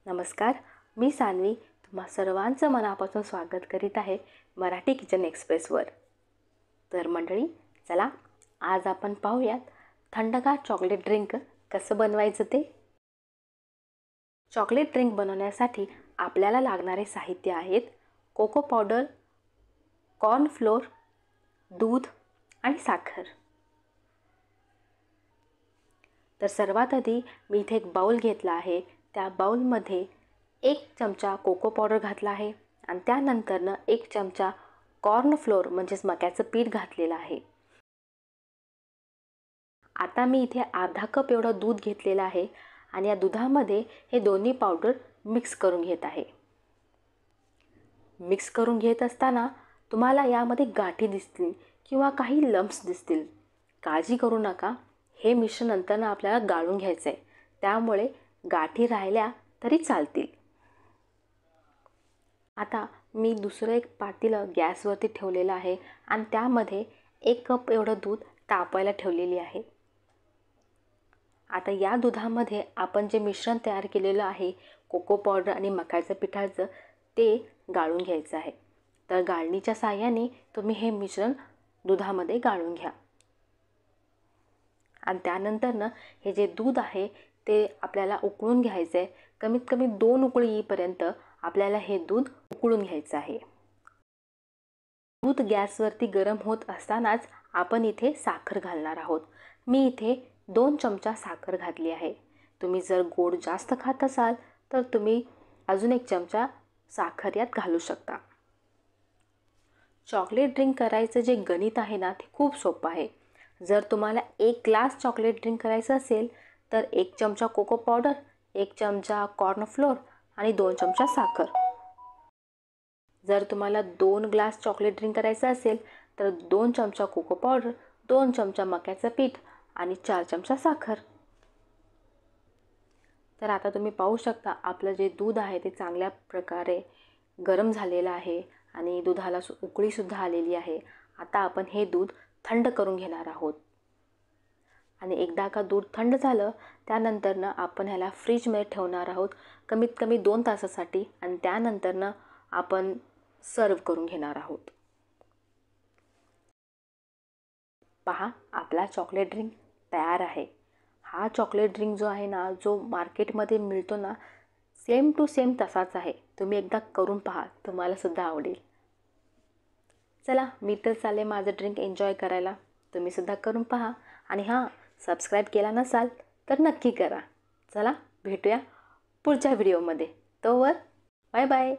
नमस्कार, मी सान्वी तुम्हा सर्वांचं मनापासून स्वागत करीत आहे मराठी किचन एक्सप्रेसवर। तर मंडळी, चला आज आपण पाहूयात थंडगार चॉकलेट ड्रिंक कसं बनवायचं ते। चॉकलेट ड्रिंक बनवण्यासाठी आपल्याला लागणारे साहित्य आहेत कोको पावडर, कॉर्न फ्लोअर, दूध आणि साखर। तर सर्वात आधी मी इथे एक बाउल घेतला आहे। त्या बाउलमध्ये 1 चमचा कोको पावडर घातला आहे आणि त्यानंतरनं 1 चमचा कॉर्न फ्लोअर म्हणजेच मक्याचं पीठ घातलेलं आहे। आता मी इथे अर्धा कप एवढं दूध घेतलेलं आहे आणि या दुधामध्ये हे दोन्ही पावडर मिक्स करून घेत आहे। मिक्स करून घेत असताना तुम्हाला यामध्ये गाठी दिसतील किंवा काही लम्प्स दिसतील, काळजी करू नका। हे मिश्रण नंतर आपल्याला गाळून घ्यायचं आहे, त्यामुळे गाठी राहिल्या तरी चालतील। आता मी दुसरं एक पातेलं गॅसवरती ठेवलेलं आहे आणि त्यामध्ये 1 कप एवढं दूध तापवायला ठेवलेली आहे। आता या दुधामध्ये आपण जे मिश्रण तयार केलेलं आहे कोको पावडर आणि मक्याच्या पिठाचं, ते गाळून घ्यायचं आहे। तर गाळणीच्या साहाय्याने तुम्ही हे मिश्रण दुधामध्ये गाळून घ्या आणि त्यानंतर हे जे दूध आहे ते आपल्याला उकळून घ्यायचं आहे। कमीत कमी 2 उकळी येईपर्यंत आपल्याला हे दूध उकळून घ्यायचं आहे। दूध गॅसवरती गरम होत असतानाच आपण इथे साखर घालणार आहोत। मी इथे 2 चमचा साखर घातली आहे। तुम्ही जर गोड जास्त खात असाल तर तुम्ही अजून 1 चमचा साखर यात घालू शकता। चॉकलेट ड्रिंक करायचं जे गणित आहे ना, ते खूप सोपं आहे। जर तुम्हाला 1 ग्लास चॉकलेट ड्रिंक करायचं असेल तर 1 चमचा कोको पावडर, 1 चमचा कॉर्न फ्लोअर आणि 2 चमचा साखर। जर तुम्हाला 2 ग्लास चॉकलेट ड्रिंक करायचं असेल तर 2 चमचा कोको पावडर, 2 चमचा मक्याचं पीठ आणि 4 चमचा साखर। तर आता तुम्ही पाहू शकता आपलं जे दूध आहे ते चांगल्या प्रकारे गरम झालेलं आहे आणि दुधाला उकळी सुद्धा आलेली आहे। आता आपण हे दूध थंड करून घेणार आहोत आणि एकदा का दूध थंड झालं त्यानंतर आपण ह्याला फ्रीजमध्ये ठेवणार आहोत कमीत कमी 2 तासासाठी आणि त्यानंतर आपण सर्व करून घेणार आहोत। पहा, आपला चॉकलेट ड्रिंक तयार आहे। हा चॉकलेट ड्रिंक जो आहे ना, जो मार्केटमध्ये मिळतो ना, सेम टू सेम तसाच आहे। तुम्ही एकदा करून पहा, तुम्हाला सुद्धा आवडेल। चला, मी तर चालले माझं ड्रिंक एन्जॉय करायला, तुम्ही सुद्धा करून पहा आणि हां, सबस्क्राईब केला नसाल तर नक्की करा। चला, भेटूया पुढच्या व्हिडिओमध्ये। तोवर बाय बाय।